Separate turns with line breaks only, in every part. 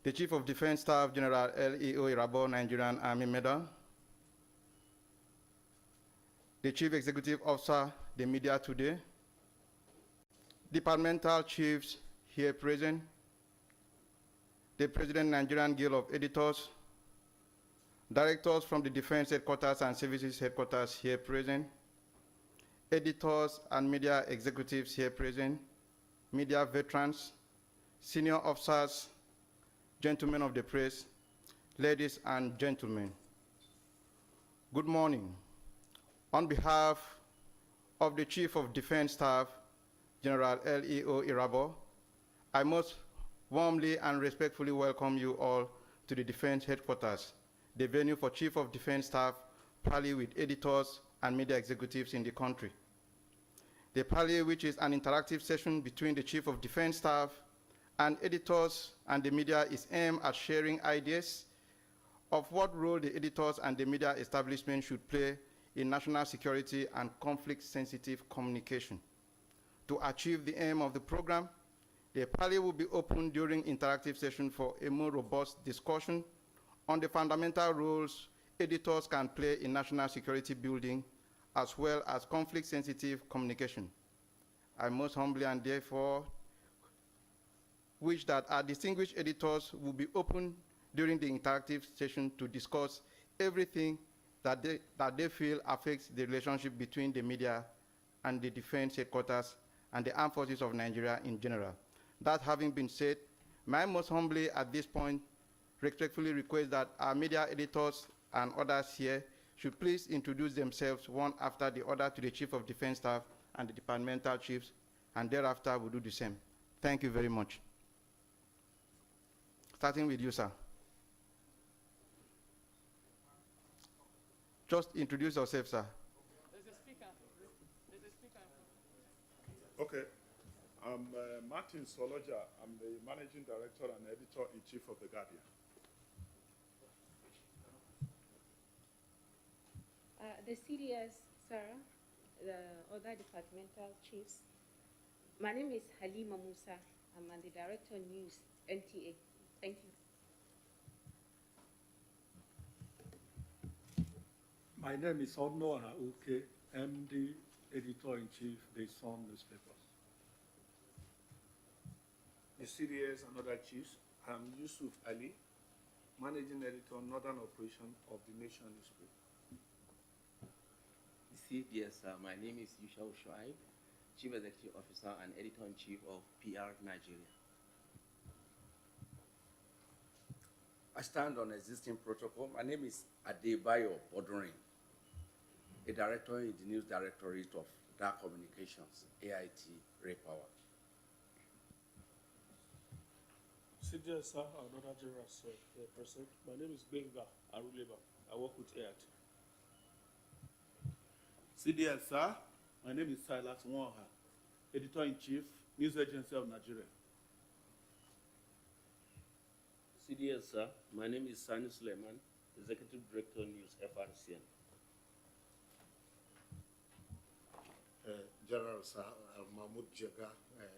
the Chief of Defense Staff, General L.E.O. Irabo, Nigerian Army Medal, the Chief Executive Officer, the media today, departmental chiefs here present, the President Nigerian Guild of Editors, directors from the Defense Headquarters and Services Headquarters here present, editors and media executives here present, media veterans, senior officers, gentlemen of the press, ladies and gentlemen. Good morning. On behalf of the Chief of Defense Staff, General L.E.O. Irabo, I most warmly and respectfully welcome you all to the Defense Headquarters, the venue for Chief of Defense Staff, Paley with editors and media executives in the country. The Paley, which is an interactive session between the Chief of Defense Staff and editors and the media, is aimed at sharing ideas of what role the editors and the media establishment should play in national security and conflict-sensitive communication. To achieve the aim of the program, the Paley will be open during interactive session for a more robust discussion on the fundamental roles editors can play in national security building, as well as conflict-sensitive communication. I most humbly and therefore wish that our distinguished editors will be open during the interactive session to discuss everything that they feel affects the relationship between the media and the Defense Headquarters and the Armed Forces of Nigeria in general. That having been said, may I most humbly at this point respectfully request that our media editors and others here should please introduce themselves one after the other to the Chief of Defense Staff and the departmental chiefs, and thereafter we'll do the same. Thank you very much. Starting with you, sir. Just introduce yourself, sir.
There's a speaker. There's a speaker.
Okay. I'm Martin Soloja. I'm the Managing Director and Editor-in-Chief of The Guardian.
The CDS, sir, the other departmental chiefs. My name is Halima Musa. I'm the Director of News, NTA. Thank you.
My name is Onoha Uke, MD, Editor-in-Chief, The Sun newspapers.
The CDS and other chiefs. I'm Yusuf Ali, Managing Editor, Northern Operation of the Nation newspaper.
CDS, my name is Yushau Shuaib, Chief Executive Officer and Editor-in-Chief of PR Nigeria.
I stand on existing protocol. My name is Adebayo Odurin, a director in the News Directorate of Dark Communications, AIT, Ray Power.
CDS, sir, another general, sir, present. My name is Benga Aruleba. I work with AIT.
CDS, sir. My name is Silas Nwaha, Editor-in-Chief, News Agency of Nigeria.
CDS, sir. My name is Sani Suleiman, Executive Director, News, FRCN.
General, sir, Mahmoud Jaga,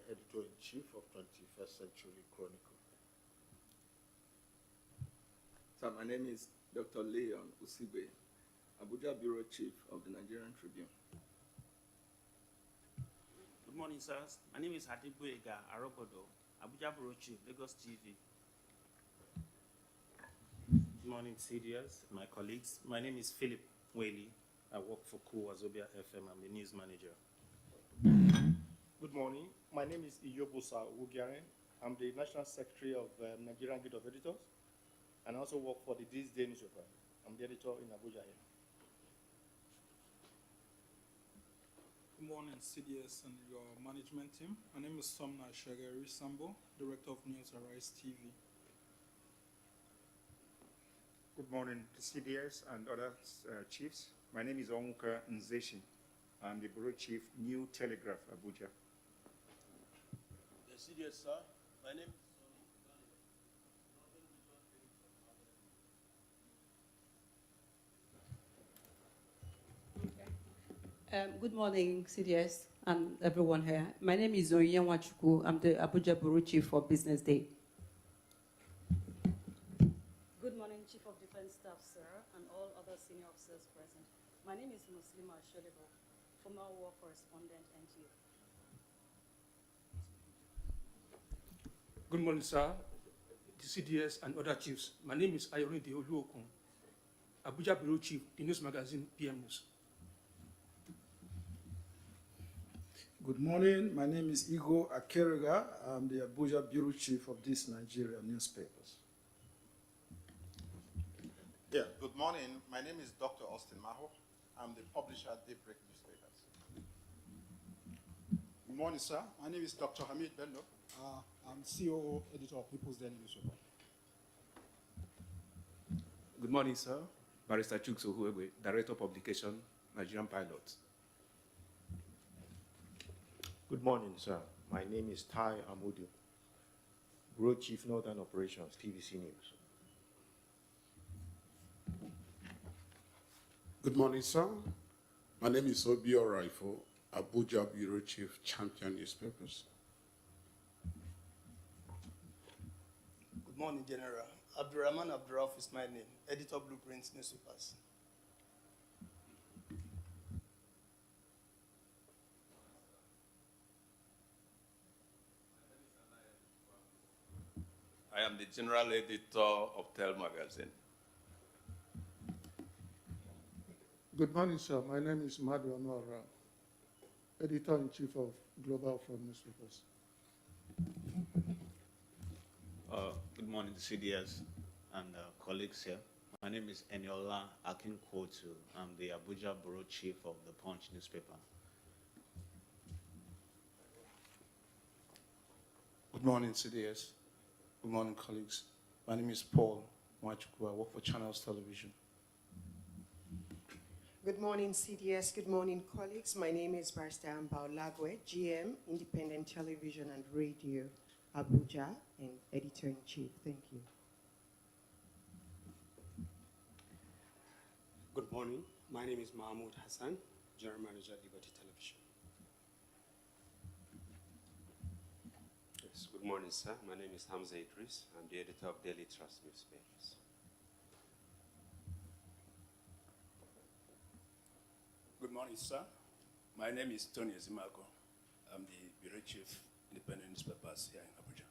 Editor-in-Chief of 21st Century Chronicle.
Sir, my name is Dr. Leon Usibe, Abuja Bureau Chief of the Nigerian Tribune.
Good morning, sirs. My name is Hadibuega Arogodo, Abuja Bureau Chief, Lagos TV.
Good morning, CDS, my colleagues. My name is Philip Whaley. I work for Wazobia FM. I'm the news manager.
Good morning. My name is Iyobosa Wugiaren. I'm the National Secretary of Nigerian Guild of Editors, and I also work for the This Day newspaper. I'm the editor in Abuja here.
Good morning, CDS and your management team. My name is Somna Shagari Sambo, Director of News Arise TV.
Good morning to CDS and other chiefs. My name is Onwuka Nzeshi. I'm the Bureau Chief, New Telegraph, Abuja.
The CDS, sir. My name is
Good morning, CDS and everyone here. My name is Onyen Wachuku. I'm the Abuja Bureau Chief for Business Day.
Good morning, Chief of Defense Staff, sir, and all other senior officers present. My name is Muslima Sholebo, former war correspondent, NTA.
Good morning, sir, the CDS and other chiefs. My name is Ayorinde Oluokun, Abuja Bureau Chief, the news magazine PM News.
Good morning. My name is Igor Akerega. I'm the Abuja Bureau Chief of these Nigeria newspapers.
Yeah, good morning. My name is Dr. Austin Maho. I'm the publisher at Daybreak Newspapers.
Good morning, sir. My name is Dr. Hamid Bello. I'm COO, editor of People's Daily Newspaper.
Good morning, sir. Barrister Chukso Huegwe, Director of Publication, Nigerian Pilots.
Good morning, sir. My name is Tai Amudu, Bureau Chief Northern Operations, TVC News.
Good morning, sir. My name is Obi Oraifo, Abuja Bureau Chief, Champion Newspapers.
Good morning, General. Abdurrahman Abdurrauf is my name, editor Blueprints Newspapers.
I am the general editor of Tel Magazine.
Good morning, sir. My name is Madhu Anwar, editor-in-chief of Global Front Newspapers.
Good morning, CDS and colleagues here. My name is Eniola Akinkotu. I'm the Abuja Bureau Chief of the Punch newspaper.
Good morning, CDS. Good morning, colleagues. My name is Paul Mwachukwu. I work for Channels Television.
Good morning, CDS. Good morning, colleagues. My name is Barrister Ambao Lagwe, GM, Independent Television and Radio, Abuja, and Editor-in-Chief. Thank you.
Good morning. My name is Mahmoud Hassan, General Manager, Liberty Television.
Yes, good morning, sir. My name is Hamza Idris. I'm the editor of Daily Trust newspapers.
Good morning, sir. My name is Tony Ezimago. I'm the Bureau Chief, Independent Newspapers here in Abuja.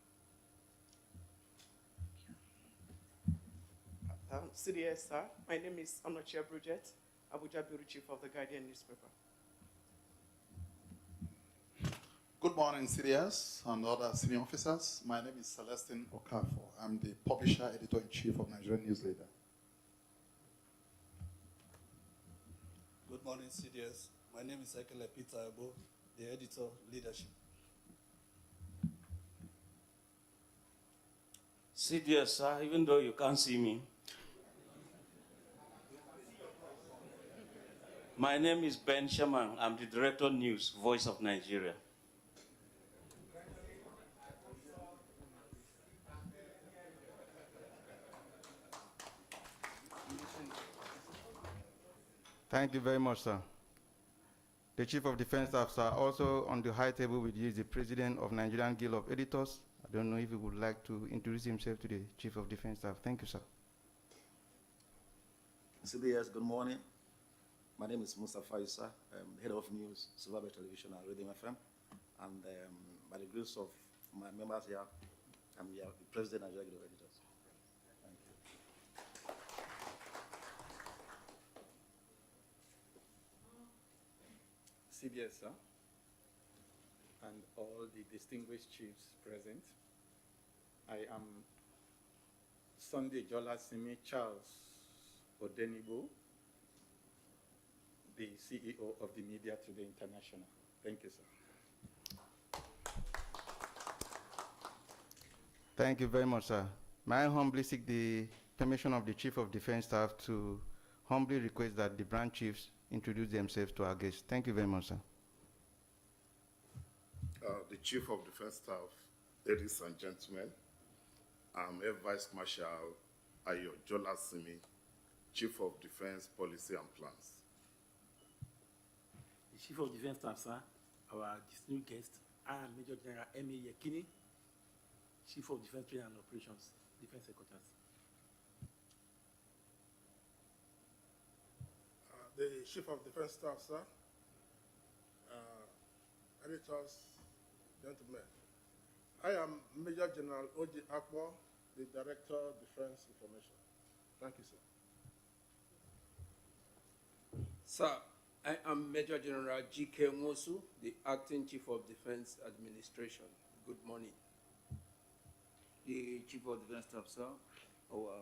CDS, sir. My name is Anochia Bridget, Abuja Bureau Chief of the Guardian newspaper.
Good morning, CDS and other senior officers. My name is Celestine Okafo. I'm the publisher, editor-in-chief of Nigerian News Leader.
Good morning, CDS. My name is Ekele Peter Ebo, the editor, leadership.
CDS, sir, even though you can't see me. My name is Ben Shaman. I'm the Director of News, Voice of Nigeria.
Thank you very much, sir. The Chief of Defense Staff, sir, also on the high table with you is the President of Nigerian Guild of Editors. I don't know if he would like to introduce himself to the Chief of Defense Staff. Thank you, sir.
CBS, good morning. My name is Mustafa Issa. I'm head of news, Silver Television and Radio FM. And by the grace of my members here, I'm the President of Nigerian Guild of Editors.
CBS, sir, and all the distinguished chiefs present. I am Sunday Jolasimi Charles Odenibo, the CEO of the Media Today International. Thank you, sir.
Thank you very much, sir. May I humbly seek the permission of the Chief of Defense Staff to humbly request that the branch chiefs introduce themselves to our guests. Thank you very much, sir.
The Chief of Defense Staff, ladies and gentlemen, I'm Air Vice Marshal Ayo Jolasimi, Chief of Defense Policy and Plans.
The Chief of Defense Staff, sir, our distinguished guest, I am Major General M.A. Yekini, Chief of Defense Training and Operations, Defense Headquarters.
the Chief of Defense Staff, sir, editors, gentlemen. I am Major General O.J. Akpo, the Director of Defense Information. Thank you, sir.
Sir, I am Major General G.K. Mosu, the Acting Chief of Defense Administration. Good morning.
The Chief of Defense Staff, sir, our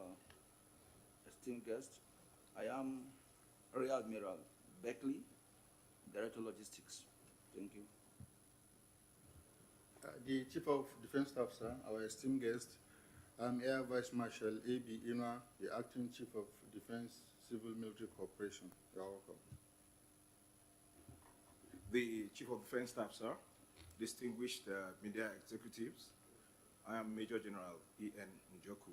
esteemed guest. I am Rear Admiral Beckley, Director of Logistics. Thank you.
The Chief of Defense Staff, sir, our esteemed guest. I'm Air Vice Marshal A.B. Inwa, the Acting Chief of Defense Civil Military Corporation. You're welcome.
The Chief of Defense Staff, sir, distinguished media executives, I am Major General E.N. Njoku,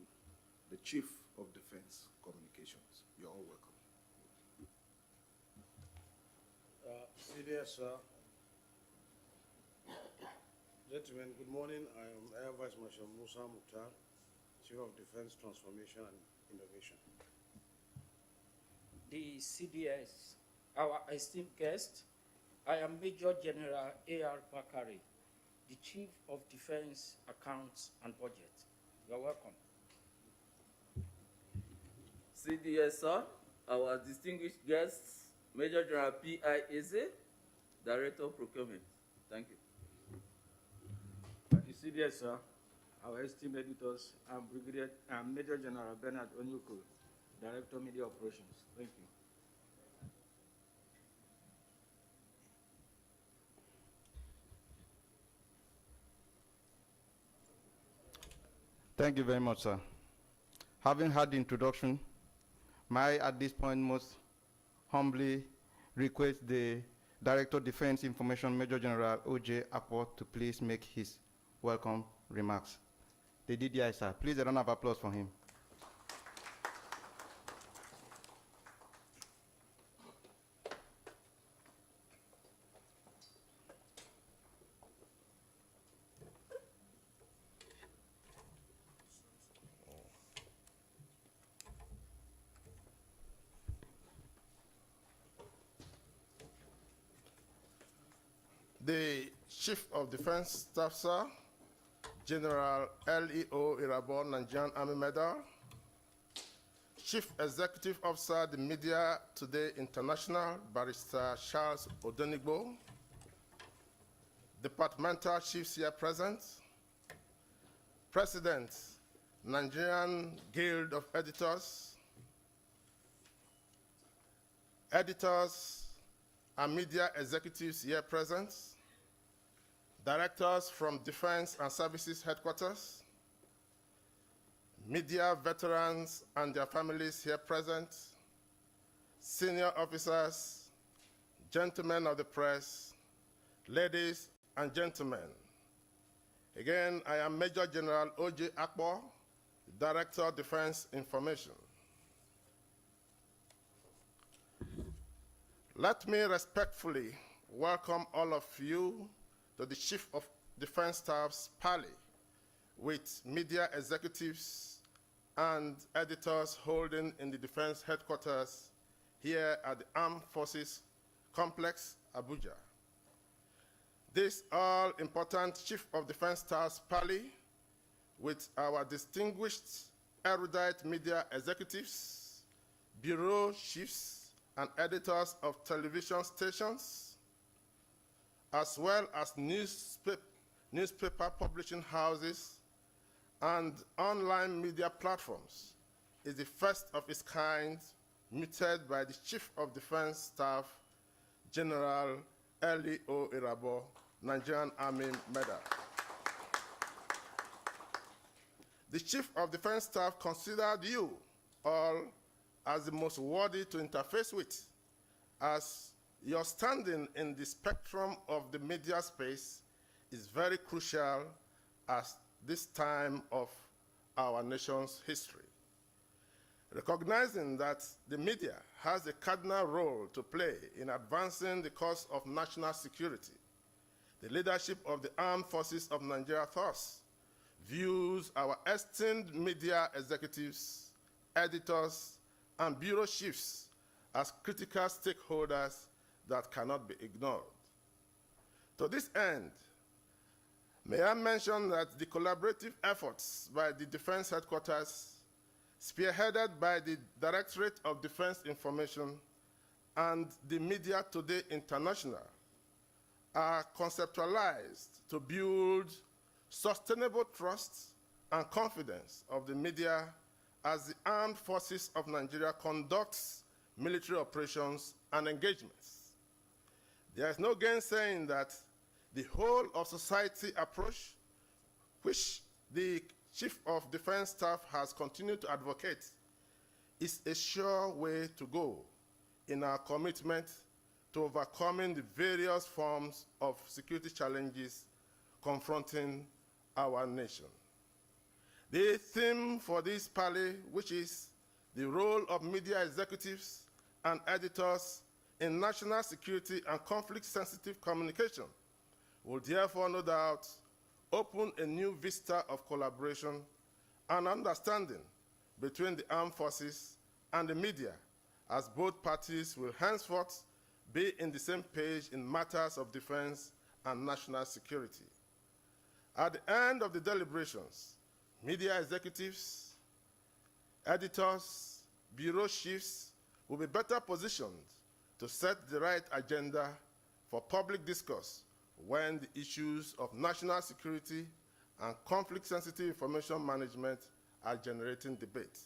the Chief of Defense Communications. You're all welcome.
CDS, sir. Gentlemen, good morning. I am Air Vice Marshal Musa Mukhtar, Chief of Defense Transformation and Innovation.
The CDS, our esteemed guest, I am Major General A.R. Bakari, the Chief of Defense Accounts and Budget. You're welcome.
CDS, sir, our distinguished guests, Major General P.I. Eze, Director of Procurement. Thank you.
The CDS, sir, our esteemed editors, I'm Major General Bernard Onyuku, Director of Media Operations. Thank you.
Thank you very much, sir. Having had the introduction, may I at this point most humbly request the Director of Defense Information, Major General O.J. Akpo, to please make his welcome remarks. The DDI, sir. Please a round of applause for him.
The Chief of Defense Staff, sir, General L.E.O. Irabo, Nigerian Army Medal. Chief Executive Officer, the Media Today International, Barrister Charles Odonigbo. Departmental Chiefs here present. President, Nigerian Guild of Editors. Editors and media executives here present. Directors from Defense and Services Headquarters, media veterans and their families here present, senior officers, gentlemen of the press, ladies and gentlemen. Again, I am Major General O.J. Akpo, Director of Defense Information. Let me respectfully welcome all of you to the Chief of Defense Staff's Paley, with media executives and editors holding in the Defense Headquarters here at the Armed Forces Complex, Abuja. This all-important Chief of Defense Staff's Paley, with our distinguished erudite media executives, bureau chiefs, and editors of television stations, as well as newspaper publishing houses and online media platforms, is the first of its kind muted by the Chief of Defense Staff, General L.E.O. Irabo, Nigerian Army Medal. The Chief of Defense Staff considered you all as the most worthy to interface with, as your standing in the spectrum of the media space is very crucial at this time of our nation's history. Recognizing that the media has a cardinal role to play in advancing the cause of national security, the leadership of the Armed Forces of Nigeria thus views our esteemed media executives, editors, and bureau chiefs as critical stakeholders that cannot be ignored. To this end, may I mention that the collaborative efforts by the Defense Headquarters, spearheaded by the Directorate of Defense Information and the Media Today International, are conceptualized to build sustainable trust and confidence of the media as the armed forces of Nigeria conducts military operations and engagements. There is no gainsaying that the whole of society approach, which the Chief of Defense Staff has continued to advocate, is a sure way to go in our commitment to overcoming the various forms of security challenges confronting our nation. The theme for this Paley, which is the role of media executives and editors in national security and conflict-sensitive communication, will therefore no doubt open a new vista of collaboration and understanding between the armed forces and the media, as both parties will henceforth be in the same page in matters of defense and national security. At the end of the deliberations, media executives, editors, bureau chiefs will be better positioned to set the right agenda for public discourse when the issues of national security and conflict-sensitive information management are generating debate.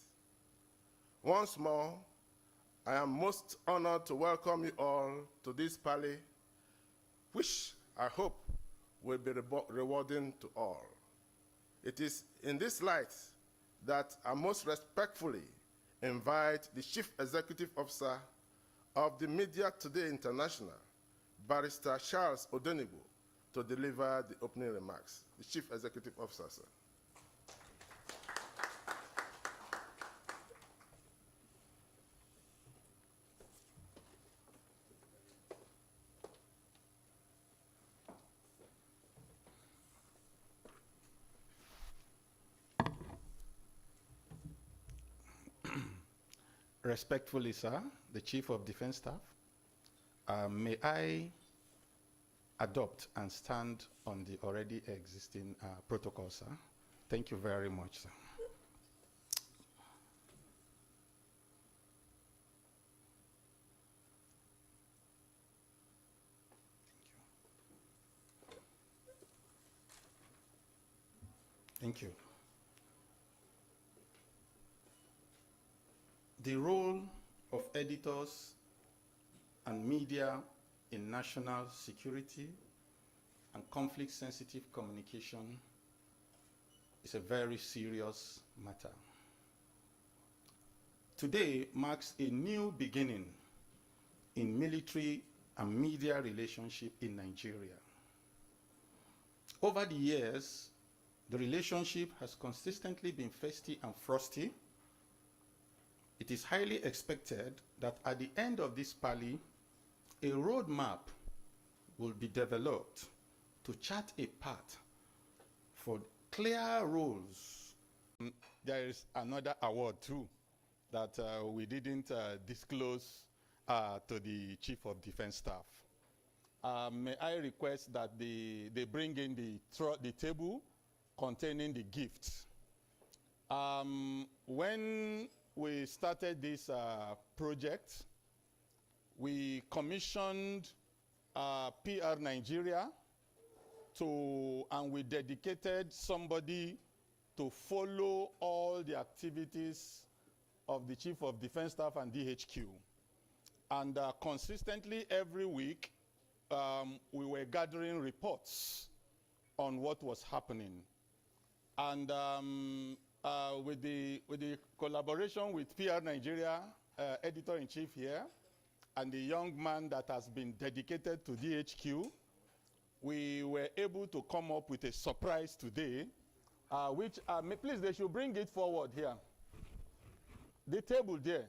Once more, I am most honored to welcome you all to this Paley, which I hope will be rewarding to all. It is in this light that I most respectfully invite the Chief Executive Officer of the Media Today International, Barrister Charles Odenibo, to deliver the opening remarks. The Chief Executive Officer, sir.
Respectfully, sir, the Chief of Defense Staff, may I adopt and stand on the already existing protocol, sir? Thank you very much, sir. Thank you. The role of editors and media in national security and conflict-sensitive communication is a very serious matter. Today marks a new beginning in military and media relationship in Nigeria. Over the years, the relationship has consistently been feisty and frosty. It is highly expected that at the end of this Paley, a roadmap will be developed to chart a path for clear roles. There is another award too that we didn't disclose to the Chief of Defense Staff. May I request that they bring in the table containing the gifts. When we started this project, we commissioned PR Nigeria and we dedicated somebody to follow all the activities of the Chief of Defense Staff and DHQ. And consistently every week, we were gathering reports on what was happening. And with the collaboration with PR Nigeria, editor-in-chief here, and the young man that has been dedicated to DHQ, we were able to come up with a surprise today, which, please, they should bring it forward here. The table there.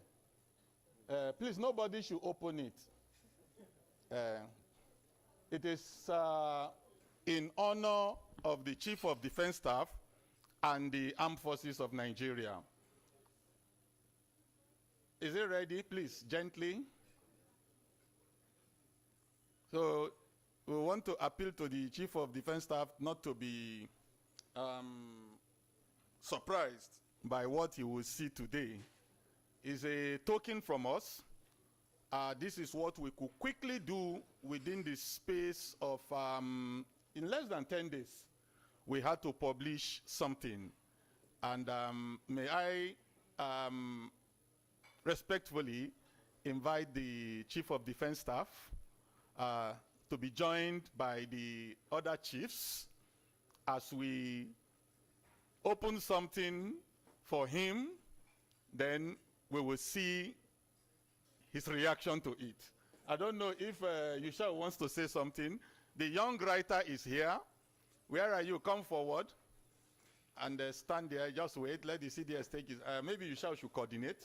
Please, nobody should open it. It is in honor of the Chief of Defense Staff and the Armed Forces of Nigeria. Is it ready? Please, gently. So we want to appeal to the Chief of Defense Staff not to be surprised by what he will see today. It's a token from us. This is what we could quickly do within the space of, in less than 10 days, we had to publish something. And may I respectfully invite the Chief of Defense Staff to be joined by the other chiefs as we open something for him, then we will see his reaction to it. I don't know if Yushao wants to say something. The young writer is here. Where are you? Come forward and stand there. Just wait. Let the CDS take it. Maybe Yushao should coordinate.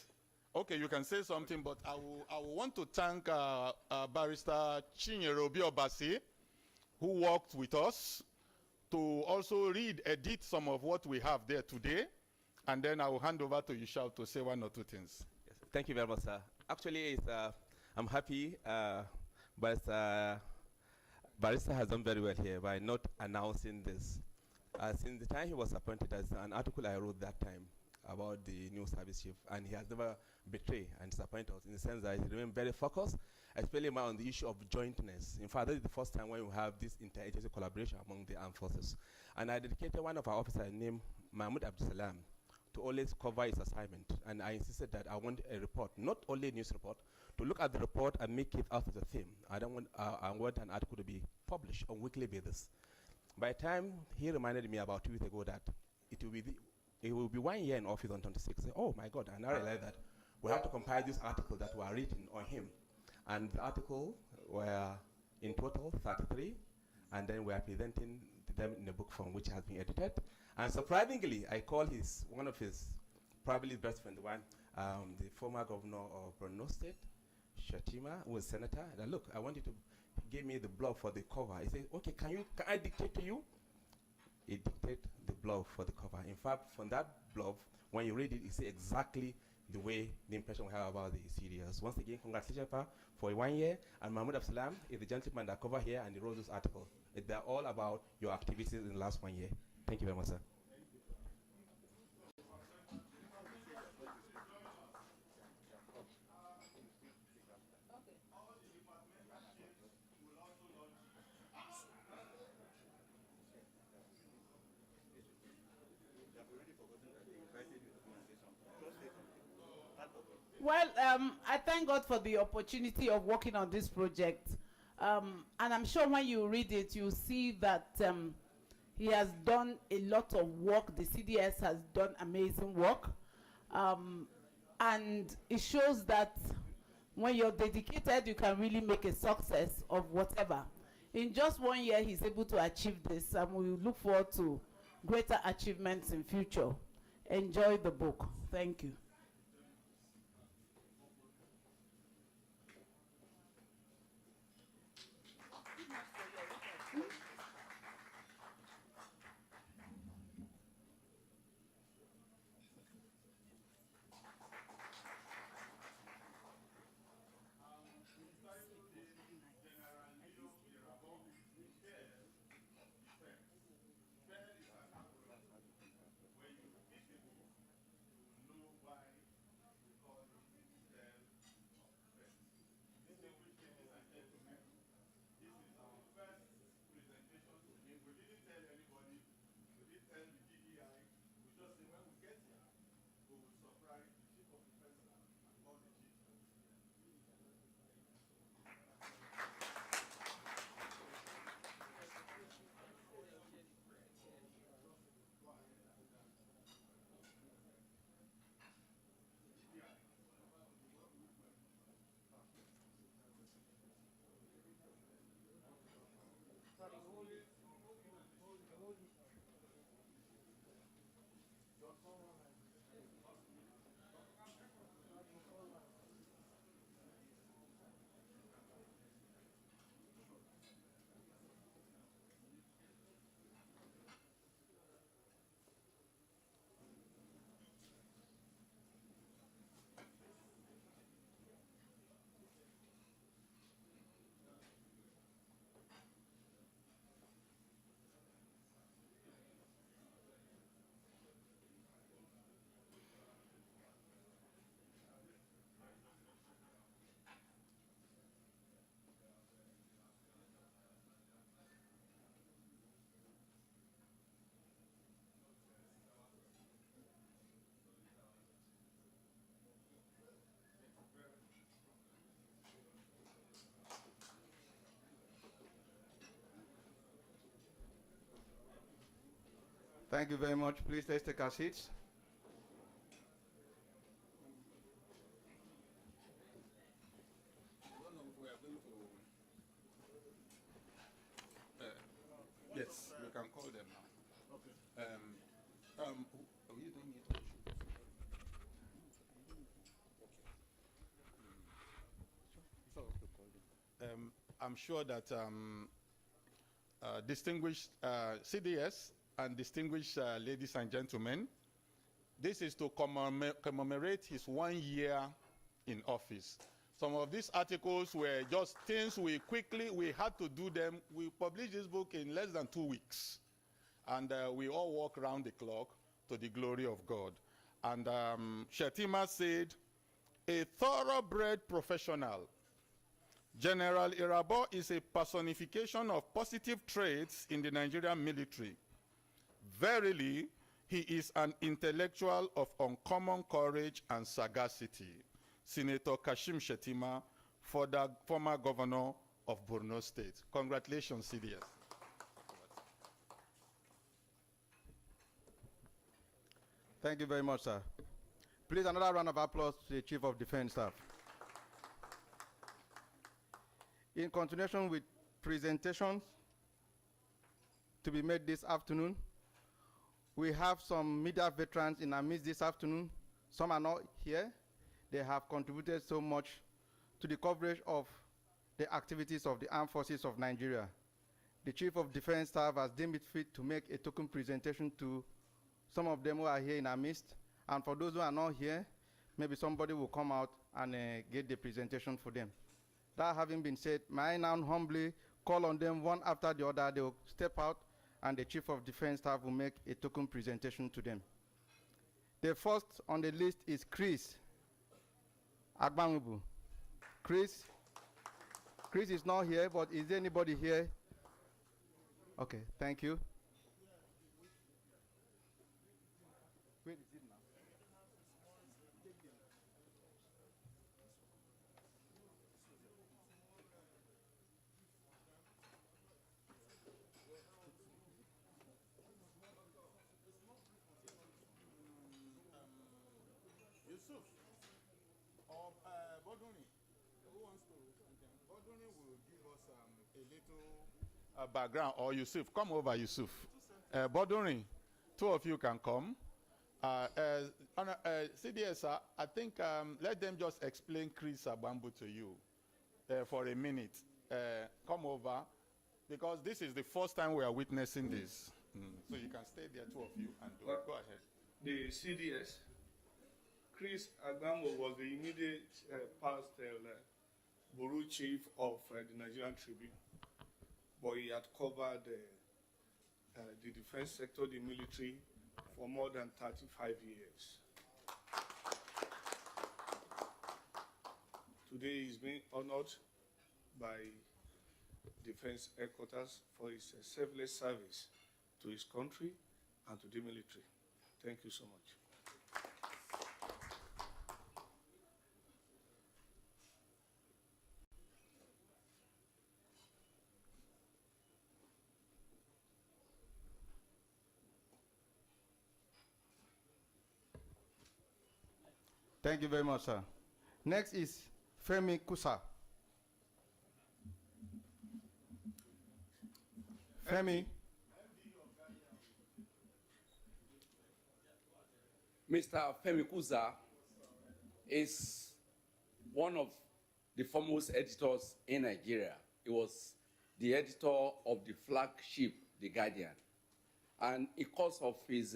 Okay, you can say something, but I will want to thank Barrister Chinyerobi Obasi, who worked with us to also edit some of what we have there today, and then I will hand over to Yushao to say one or two things.
Yes, thank you very much, sir. Actually, I'm happy, but Barrister has done very well here by not announcing this. Since the time he was appointed, as an article I wrote that time about the new service chief, and he has never betrayed and disappointed us in the sense that he remained very focused, especially on the issue of jointness. In fact, this is the first time when we have this interagency collaboration among the armed forces. And I dedicated one of our officers named Mahmoud Abdul to always cover his assignment. And I insisted that I want a report, not only a news report, to look at the report and make it out of the theme. I want an article to be published on a weekly basis. By the time he reminded me about 2 weeks ago that it will be 1 year in office on 26th. Oh my God, and I realized that we have to compile this article that were written on him. And the article were in total 33, and then we are presenting them in a book form which has been edited. And surprisingly, I called one of his probably best friend, the former governor of Borno State, Shatima, who was senator. And look, I want you to give me the blog for the cover. He said, okay, can I dictate to you? He dictated the blog for the cover. In fact, from that blog, when you read it, you see exactly the way, the impression we have about the CDS. Once again, congratulations for 1 year. And Mahmoud Absalam is the gentleman that cover here and he wrote this article. They're all about your activities in the last 1 year. Thank you very much, sir.
Well, I thank God for the opportunity of working on this project. And I'm sure when you read it, you'll see that he has done a lot of work. The CDS has done amazing work. And it shows that when you're dedicated, you can really make a success of whatever. In just 1 year, he's able to achieve this, and we look forward to greater achievements in future. Enjoy the book. Thank you.
Why
Thank you very much. Please, let's take our seats.
Yes, we can call them now. Okay. You don't need to I'm sure that distinguished CDS and distinguished ladies and gentlemen, this is to commemorate his 1 year in office. Some of these articles were just things we had to do them. We published this book in less than 2 weeks. And we all work around the clock to the glory of God. And Shetima said, a thoroughbred professional, General Irabo is a personification of positive traits in the Nigerian military. Verily, he is an intellectual of uncommon courage and sagacity. Senator Kashim Shetima, former governor of Borno State. Congratulations, CDS.
Thank you very much, sir. Please, another round of applause to the Chief of Defense Staff. In continuation with presentations to be made this afternoon, we have some media veterans in our midst this afternoon. Some are not here. They have contributed so much to the coverage of the activities of the Armed Forces of Nigeria. The Chief of Defense Staff has deemed it fit to make a token presentation to some of them who are here in our midst. And for those who are not here, maybe somebody will come out and get the presentation for them. That having been said, may I now humbly call on them one after the other. They will step out and the Chief of Defense Staff will make a token presentation to them. The first on the list is Chris Agbangubu. Chris is not here, but is there anybody here? Okay, thank you. Where is it now?
Yusuf or Boduni, who wants to? Boduni will give us a little background. Or Yusuf, come over, Yusuf. Boduni, two of you can come. CDS, I think let them just explain Chris Abambu to you for a minute. Come over, because this is the first time we are witnessing this. So you can stay there, two of you, and go ahead.
The CDS, Chris Agamo was the immediate past Bureau Chief of the Nigerian Tribune, but he had covered the defense sector, the military, for more than 35 years. Today he's being honored by Defense Headquarters for his selfless service to his country and to the military. Thank you so much.
Thank you very much, sir. Next is Femikuza. Femi.
Mr. Femikuza is one of the foremost editors in Nigeria. He was the editor of the flagship, The Guardian. And because of his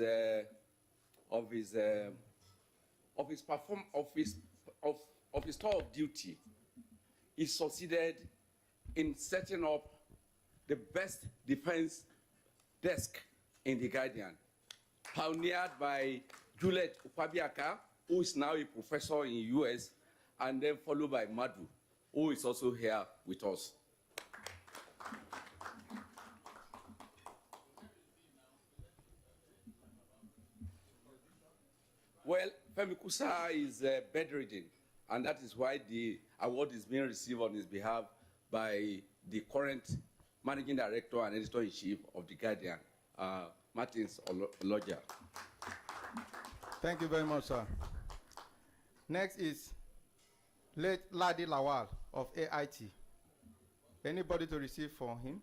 tour of duty, he succeeded in setting up the best defense desk in The Guardian, pioneered by Juliet Ukwabiaka, who is now a professor in the US, and then followed by Madu, who is also here with us. Well, Femikuza is bedridden, and that is why the award is being received on his behalf by the current Managing Director and Editor-in-Chief of The Guardian, Martins Oloja.
Thank you very much, sir. Next is late Ladi Lawal of AIT. Anybody to receive for him?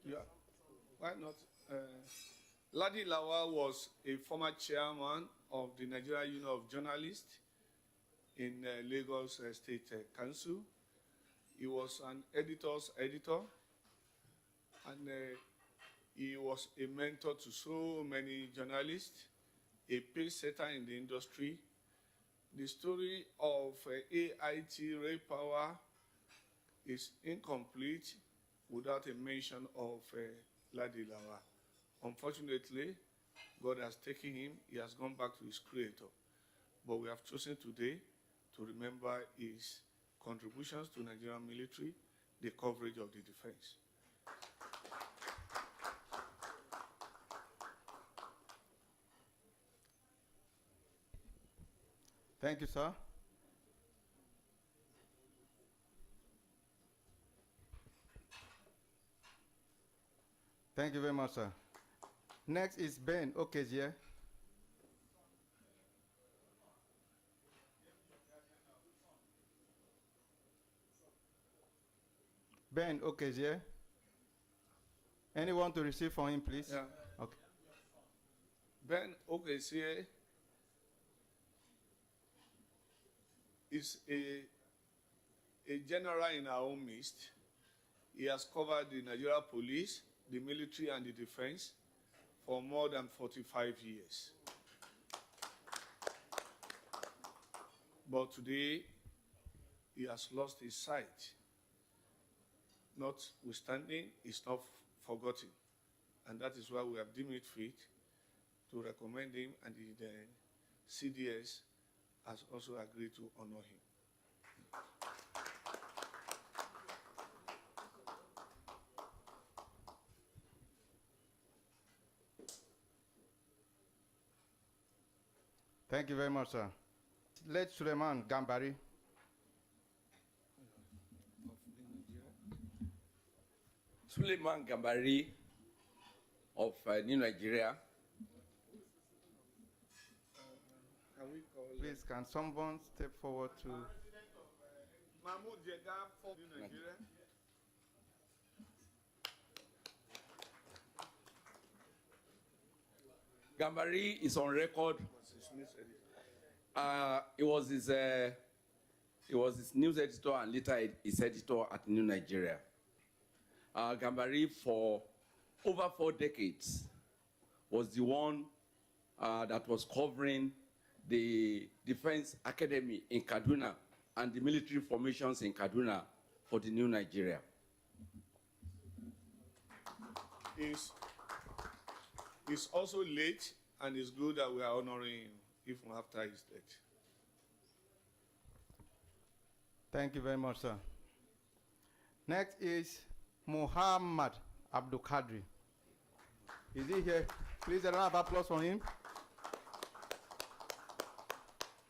Yeah, why not? Ladi Lawal was a former chairman of the Nigerian Union of Journalists in Lagos State Council. He was an editor's editor, and he was a mentor to so many journalists, a pace setter in the industry. The story of AIT Ray Power is incomplete without a mention of Ladi Lawal. Unfortunately, God has taken him. He has gone back to his creator. But we have chosen today to remember his contributions to Nigerian military, the coverage of the defense.
Thank you, sir. Thank you very much, sir. Next is Ben Okezie. Ben Okezie. Anyone to receive for him, please?
Yeah.
Okay.
Ben Okezie is a general in our own midst. He has covered the Nigeria police, the military, and the defense for more than 45 years. But today, he has lost his sight. Notwithstanding, he's not forgotten. And that is why we have deemed it fit to recommend him, and the CDS has also agreed to honor him.
Thank you very much, sir. Late Suleiman Gambari.
Suleiman Gambari of New Nigeria.
Please, can someone step forward to...
Mahmoud Jega for New Nigeria.
Gambari is on record. He was his news editor and later his editor at New Nigeria. Gambari, for over 4 decades, was the one that was covering the Defense Academy in Kaduna and the military formations in Kaduna for the New Nigeria.
He's also late, and it's good that we are honoring him even after his death.
Thank you very much, sir. Next is Muhammad Abdul Qadri. Is he here? Please, a round of applause for him.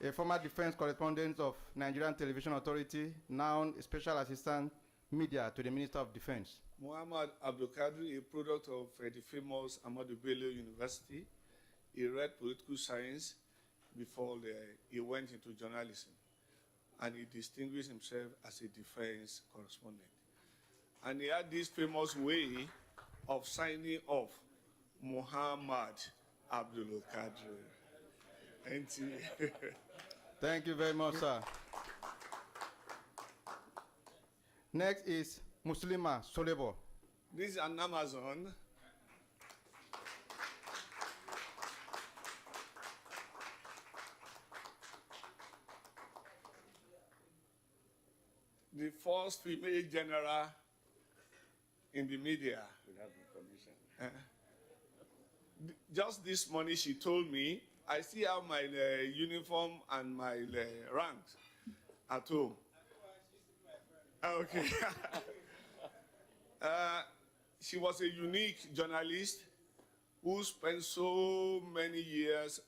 A former defense correspondent of Nigerian Television Authority, now a special assistant media to the Minister of Defense.
Muhammad Abdul Qadri, a product of the famous Ahmadu Bello University. He read political science before he went into journalism, and he distinguished himself as a defense correspondent. And he had this famous way of signing off Muhammad Abdul Qadri.
Thank you very much, sir. Next is Muslima Solebo.
This is an Amazon. The first female general in the media.
We have information.
Just this morning, she told me, I still have my uniform and my ranks at home. Okay. She was a unique journalist who spent so many years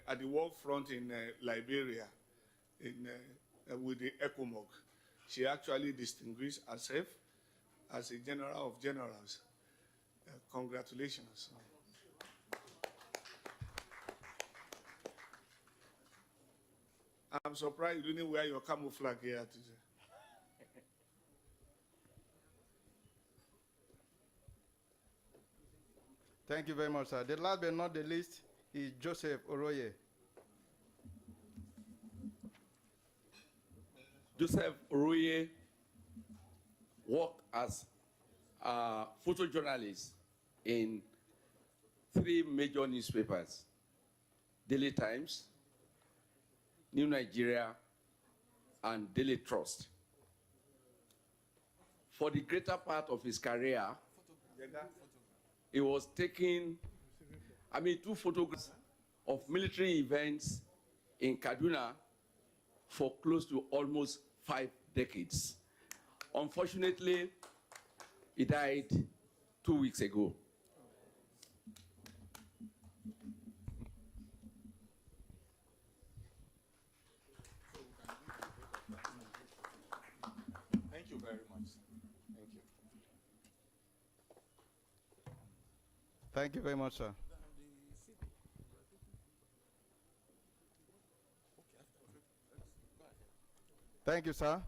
at the war front in Liberia with the ECOMOG. She actually distinguished herself as a general of generals. Congratulations. I'm surprised you didn't wear your camouflage here today.
Thank you very much, sir. The last but not the least is Joseph Oroye.
Joseph Oroye worked as a photojournalist in 3 major newspapers: Daily Times, New Nigeria, and Daily Trust. For the greater part of his career, he was taking, 2 photographs of military events in Kaduna for close to almost 5 decades. Unfortunately, he died 2 weeks ago.
Thank you very much. Thank you.
Thank you very much, sir. Thank you, sir.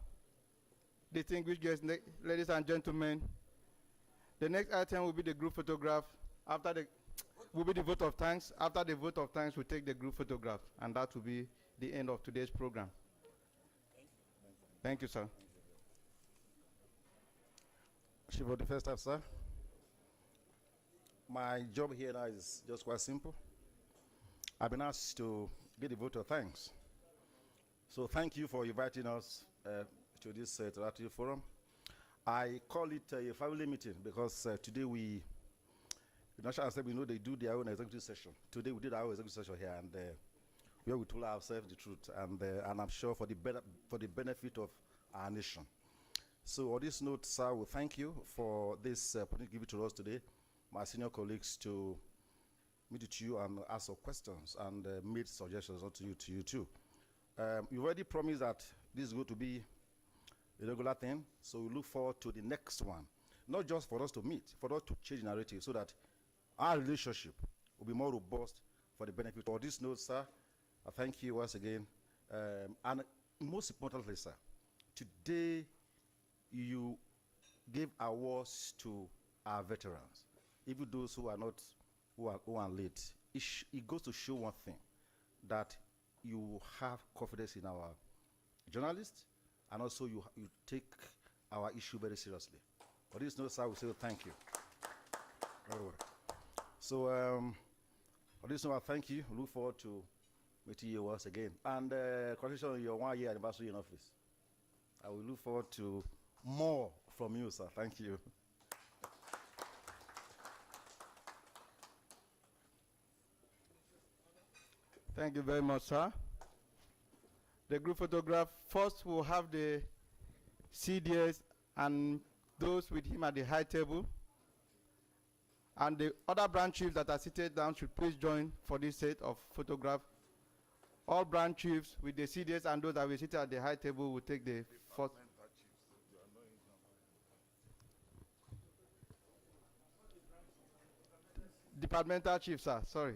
Distinguished guests, ladies and gentlemen, the next item will be the group photograph. After the will be the vote of thanks. After the vote of thanks, we'll take the group photograph, and that will be the end of today's program. Thank you, sir.
Chief of Defense Staff, sir. My job here now is just quite simple. I've been asked to give the vote of thanks. So thank you for inviting us to this interactive forum. I call it a family meeting because today the National Assembly, they do their own executive session. Today we did our executive session here, and where we told ourselves the truth, and I'm sure for the benefit of our nation. So on this note, sir, we thank you for this opportunity given to us today, my senior colleagues, to meet with you and ask some questions and make suggestions to you too. You already promised that this is going to be a regular thing, so we look forward to the next one. Not just for us to meet, for us to change narrative so that our relationship will be more robust for the benefit. For this note, sir, I thank you once again. And most importantly, sir, today you gave awards to our veterans, even those who are late. It goes to show one thing, that you have confidence in our journalists, and also you take our issue very seriously. For this note, sir, we say thank you. Very well. So, for this note, I thank you. Look forward to meeting you once again. And congratulations on your 1-year anniversary in office. I will look forward to more from you, sir. Thank you.
Thank you very much, sir. The group photograph, first we'll have the CDS and those with him at the high table. And the other branch chiefs that are seated down should please join for this set of photograph. All branch chiefs with the CDS and those that will sit at the high table will take the first. Departmental chiefs, sir, sorry.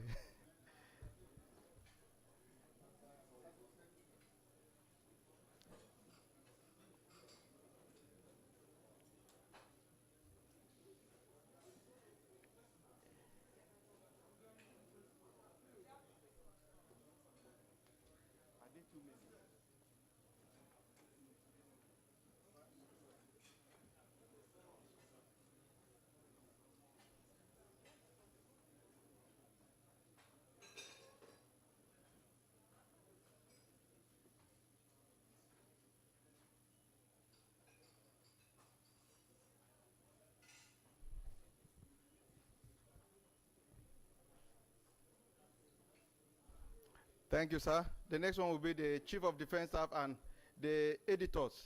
Thank you, sir. The next one will be the Chief of Defense Staff and the editors.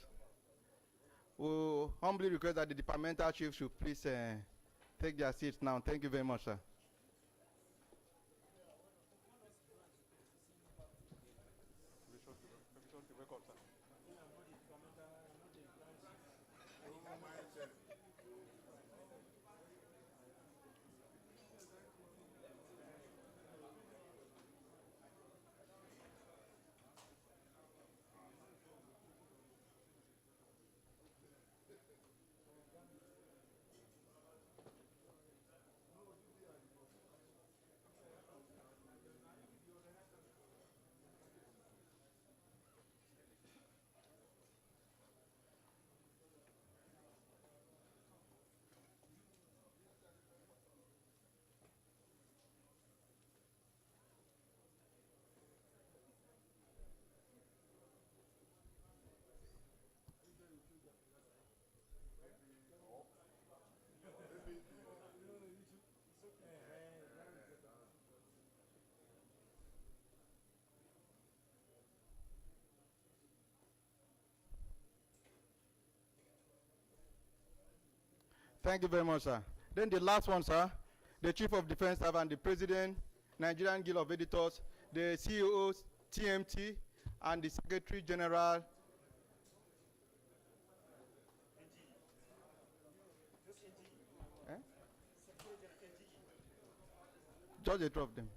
We humbly request that the departmental chiefs should please take their seats now. Thank you very much, sir. Thank you very much, sir. Then the last one, sir, the Chief of Defense Staff and the President, Nigerian Guild of Editors, the CEO, TMT, and the Secretary General. Just the two of them.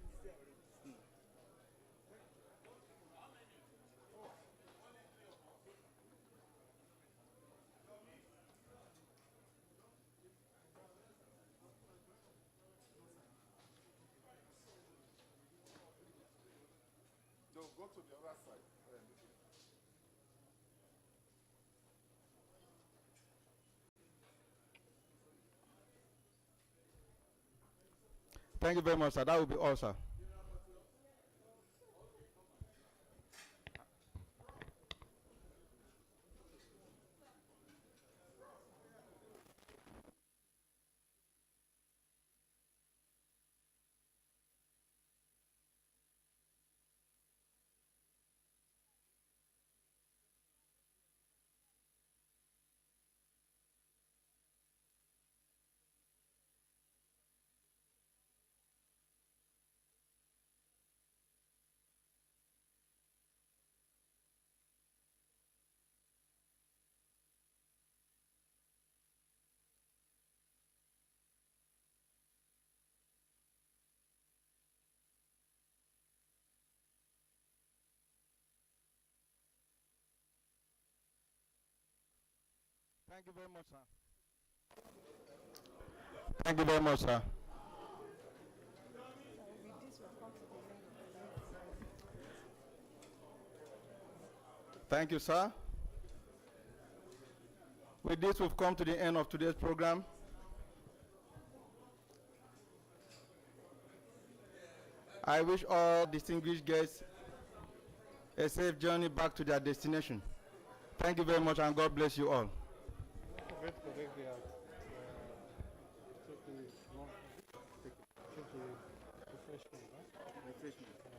No, go to the other side.
Thank you very much, sir. That will be all, sir. Thank you very much, sir. Thank you very much, sir. Thank you, sir. With this, we've come to the end of today's program. I wish all distinguished guests a safe journey back to their destination. Thank you very much, and God bless you all.
Refreshment.